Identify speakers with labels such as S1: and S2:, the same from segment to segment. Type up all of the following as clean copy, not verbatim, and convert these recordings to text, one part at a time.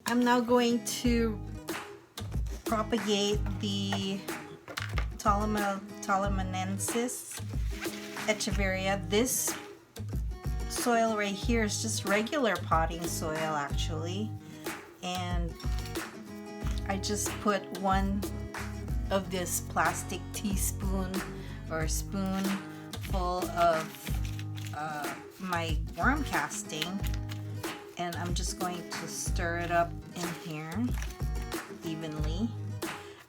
S1: I'm now going to propagate the Tolimenensis Echeveria. This soil right here is just regular potting soil actually, and I just put one of this plastic teaspoon or spoon full of my worm casting, and I'm just going to stir it up in here evenly.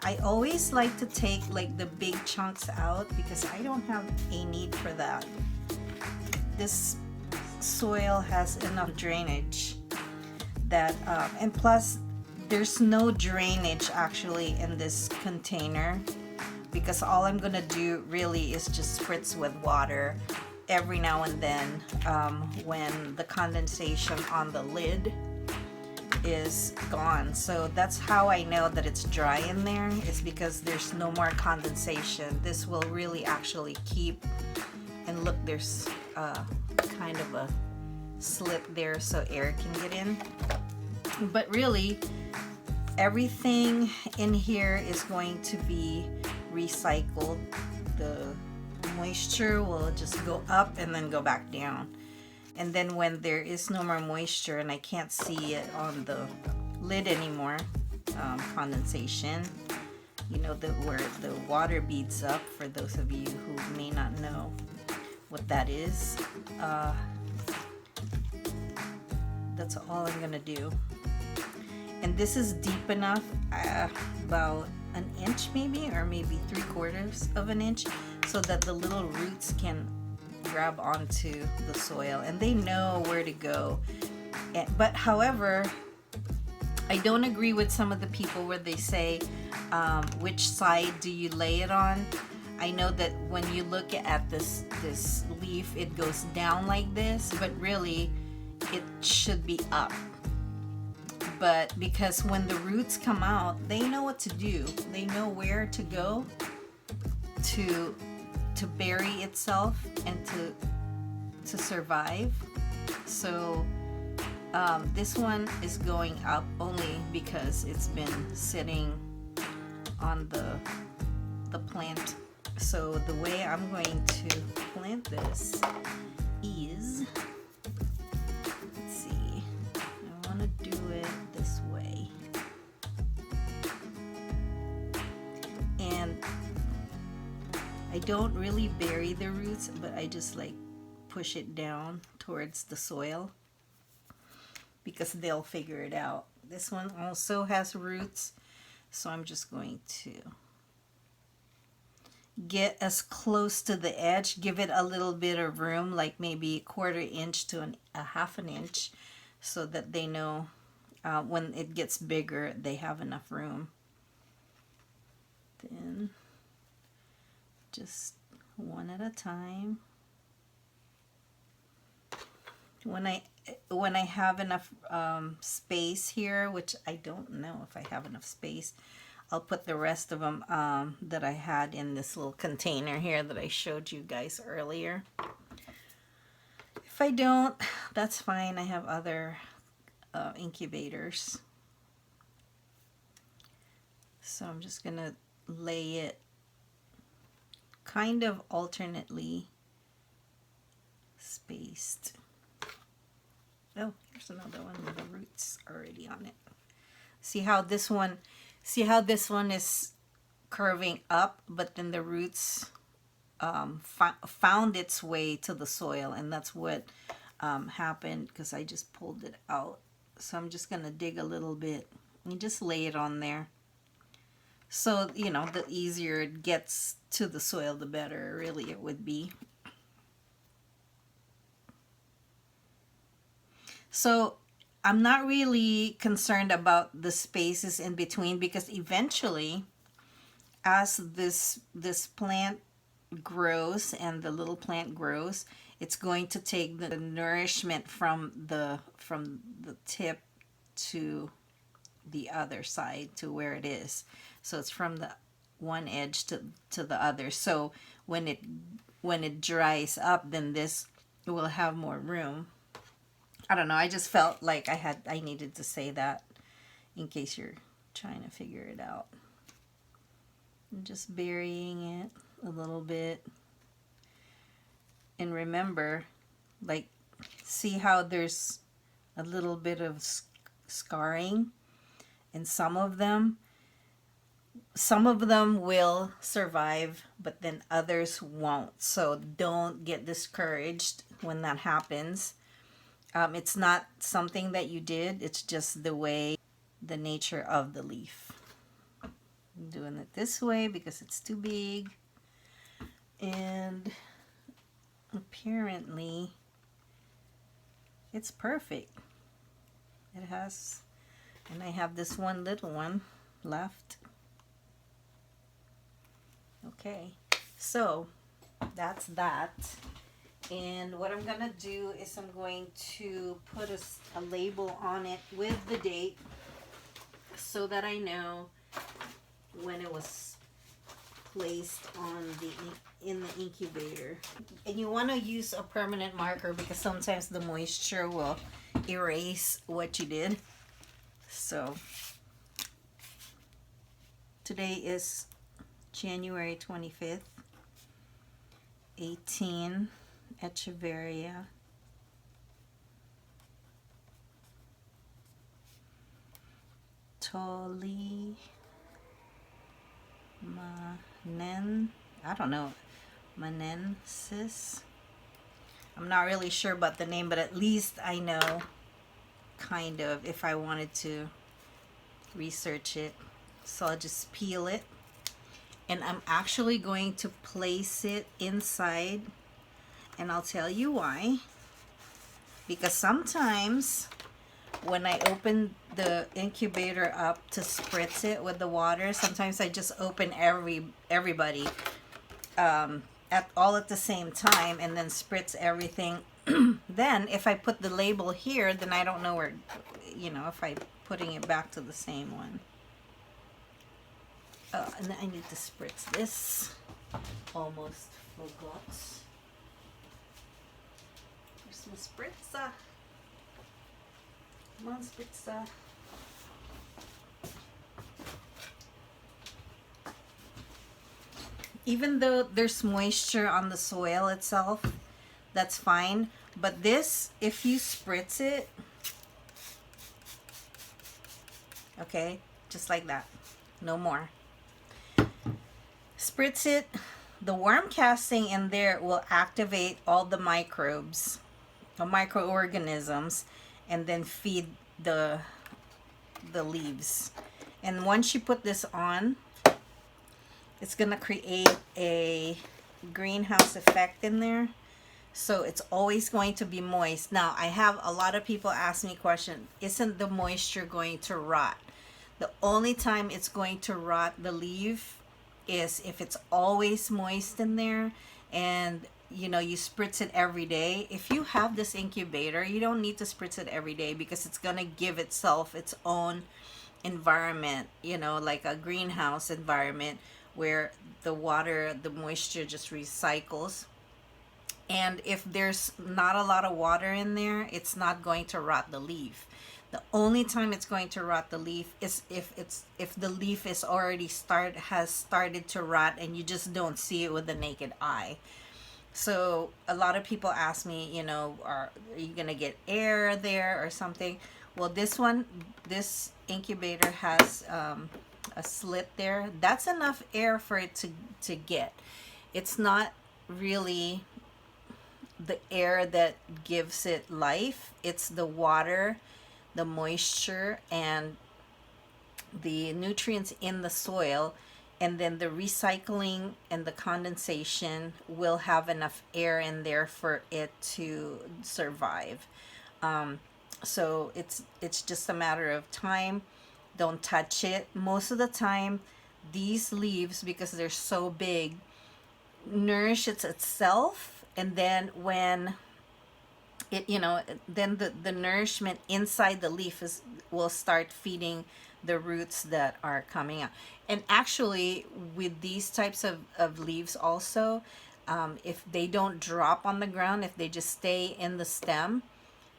S1: I always like to take like the big chunks out because I don't have a need for that. This soil has enough drainage that and plus there's no drainage actually in this container, because all I'm gonna do really is just spritz with water every now and then when the condensation on the lid is gone. So that's how I know that it's dry in there, is because there's no more condensation. This will really actually keep, and look, there's kind of a slit there so air can get in. But really everything in here is going to be recycled. The moisture will just go up and then go back down. And then when there is no more moisture and I can't see it on the lid anymore, condensation, you know, where the water beads up, for those of you who may not know what that is, that's all I'm gonna do. And this is deep enough, about an inch maybe, or maybe 3/4 of an inch, so that the little roots can grab onto the soil and they know where to go. But however, I don't agree with some of the people where they say, which side do you lay it on? I know that when you look at this leaf, it goes down like this, but really it should be up. But because when the roots come out, they know what to do. They know where to go to bury itself and to survive. So this one is going up only because it's been sitting on the plant. So the way I'm going to plant this is, let's see, I want to do it this way. And I don't really bury the roots, but I just like push it down towards the soil because they'll figure it out. This one also has roots, so I'm just going to get as close to the edge, give it a little bit of room, like maybe 1/4 inch to a 1/2 inch, so that they know when it gets bigger they have enough room. Then just one at a time. When I have enough space here, which I don't know if I have enough space, I'll put the rest of them that I had in this little container here that I showed you guys earlier. If I don't, that's fine. I have other incubators. So I'm just gonna lay it kind of alternately spaced. Oh, here's another one with the roots already on it. See how this one is curving up, but then the roots found its way to the soil, and that's what happened because I just pulled it out. So I'm just gonna dig a little bit and just lay it on there. So, you know, the easier it gets to the soil, the better really it would be. So I'm not really concerned about the spaces in between, because eventually as this plant grows and the little plant grows, it's going to take the nourishment from the tip to the other side to where it is. So it's from the one edge to the other. So when it dries up, then this will have more room. I don't know, I just felt like I needed to say that. in case you're trying to figure it out. I'm just burying it a little bit. And remember, like, see how there's a little bit of scarring, and some of them will survive, but then others won't. So don't get discouraged when that happens. It's not something that you did, it's just the nature of the leaf. I'm doing it this way because it's too big, and apparently it's perfect. It has, and I have this one little one left. Okay, so that's that. And what I'm gonna do is I'm going to put a label on it with the date so that I know when it was placed on in the incubator. And you want to use a permanent marker because sometimes the moisture will erase what you did. So today is January 25th, 18, Echeveria. Tolimenensis. I don't know. Menensis. I'm not really sure about the name, but at least I know kind of if I wanted to research it. So I'll just peel it. And I'm actually going to place it inside, and I'll tell you why. Because sometimes when I open the incubator up to spritz it with the water, sometimes I just open everybody all at the same time and then spritz everything. Then if I put the label here, then I don't know where, if I'm putting it back to the same one. And then I need to spritz this. Almost forgot. Here's my spritzer. Come on, spritzer. Even though there's moisture on the soil itself, that's fine. But this, if you spritz it, okay, just like that, no more. Spritz it, the worm casting in there will activate all the microbes, the microorganisms, and then feed the leaves. And once you put this on, it's gonna create a greenhouse effect in there, so it's always going to be moist. Now I have a lot of people ask me question, isn't the moisture going to rot? The only time it's going to rot the leaf is if it's always moist in there, and you spritz it every day. If you have this incubator, you don't need to spritz it every day because it's gonna give itself its own environment, like a greenhouse environment where the water, the moisture just recycles. And if there's not a lot of water in there, it's not going to rot the leaf. The only time it's going to rot the leaf is if the leaf is already has started to rot and you just don't see it with the naked eye. So a lot of people ask me, are you gonna get air there or something? Well, this incubator has a slit there. That's enough air for it to get. It's not really the air that gives it life. It's the water, the moisture, and the nutrients in the soil, and then the recycling and the condensation will have enough air in there for it to survive. So it's just a matter of time. Don't touch it. Most of the time, these leaves, because they're so big, nourish itself, and then when it, then the nourishment inside the leaf will start feeding the roots that are coming out. And actually, with these types of leaves also, if they don't drop on the ground, if they just stay in the stem,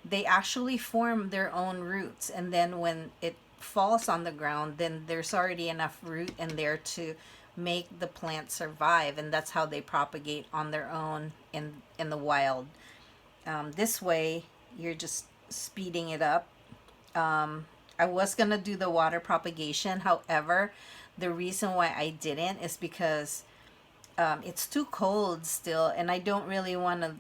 S1: they actually form their own roots. And then when falls on the ground, then there's already enough root in there to make the plant survive, and that's how they propagate on their own in the wild. This way, you're just speeding it up. I was gonna do the water propagation, however, the reason why I didn't is because it's too cold still, and I don't really want to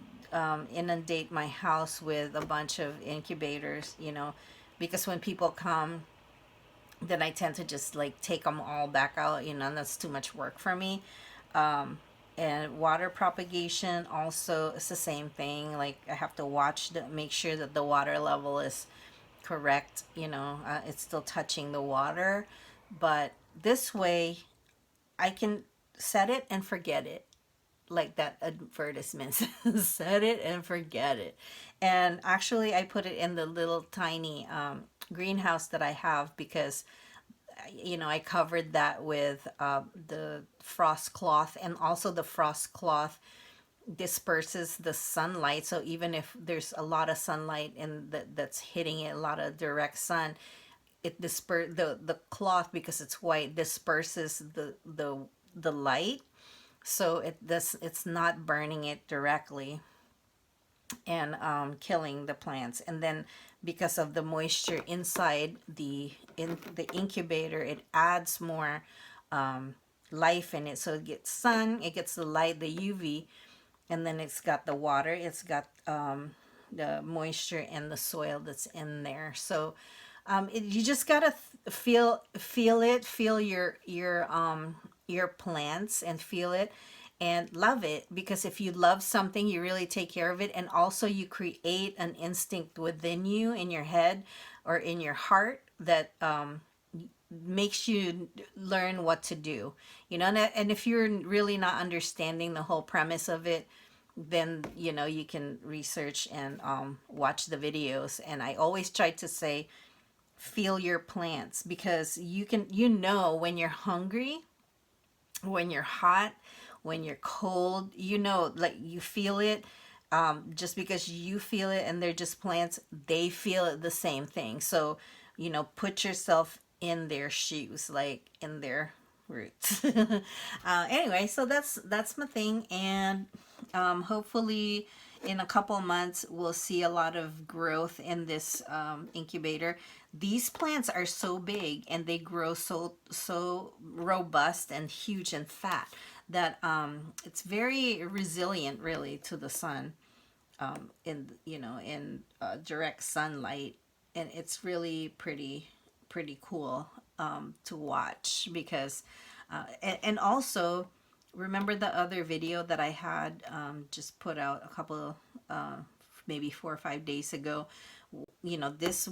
S1: inundate my house with a bunch of incubators, you know, because when people come, then I tend to just like take them all back out, you know, and that's too much work for me. And water propagation also is the same thing. Like I have to watch make sure that the water level is correct, you know, it's still touching the water. But this way, I can set it and forget it, like that advertisement says, set it and forget it. And actually, I put it in the little tiny greenhouse that I have because, you know, I covered that with the frost cloth, and also the frost cloth disperses the sunlight. So even if there's a lot of sunlight and that's hitting it, a lot of direct sun, it the cloth, because it's white, disperses the light, so it's not burning it directly and killing the plants. And then because of the moisture inside the incubator, it adds more life in it. So it gets sun, it gets the light, the UV, and then it's got the water, it's got the moisture and the soil that's in there. So you just gotta feel it, feel your plants and feel it and love it, because if you love something, you really take care of it, and also you create an instinct within you, in your head or in your heart, that makes you learn what to do, you know. And if you're really not understanding the whole premise of it, then you know you can research and watch the videos. And I always try to say, feel your plants, because you know when you're hungry, when you're hot, when you're cold, you know, like you feel it. Just because you feel it and they're just plants, they feel it the same thing. So, you know, put yourself in their shoes, like in their roots. Anyway, so that's my thing, and hopefully in a couple months we'll see a lot of growth in this incubator. These plants are so big and they grow so robust and huge and fat that it's very resilient, really, to the sun, in direct sunlight, and it's really pretty cool to watch, because and also, remember the other video that I had just put out a couple maybe 4 or 5 days ago? You know, this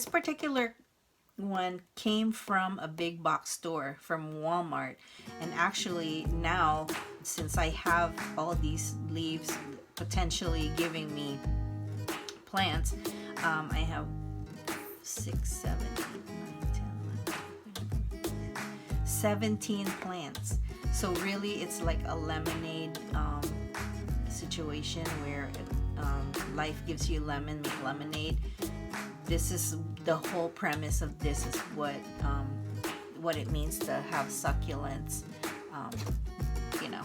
S1: particular one came from a big box store, from Walmart. And actually now, since I have all these leaves potentially giving me plants, I have 6, 7, 8, 9, 10, 11, 17 plants. So really it's like a lemonade situation where life gives you lemon, make lemonade. This is the whole premise of this, is what it means to have succulents, you know,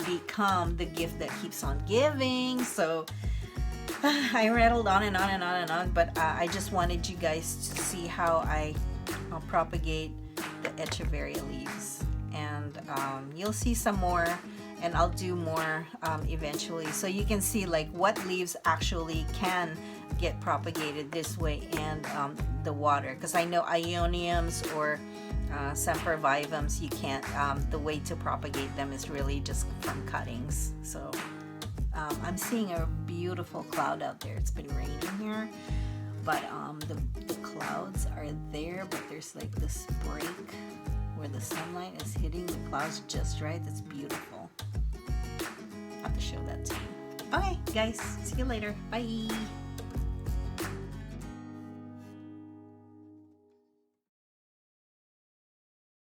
S1: become the gift that keeps on giving. So I rattled on and on and on and on, but I just wanted you guys to see how I'll propagate the Echeveria leaves, and you'll see some more, and I'll do more eventually, so you can see like what leaves actually can get propagated this way, and the water, because I know Ioniums or Sempervivums, you can't, the way to propagate them is really just from cuttings. So I'm seeing a beautiful cloud out there. It's been raining here, but the clouds are there, but there's like this break where the sunlight is hitting the clouds just right. That's beautiful. I'll have to show that to you. Okay, guys, see you later. Bye.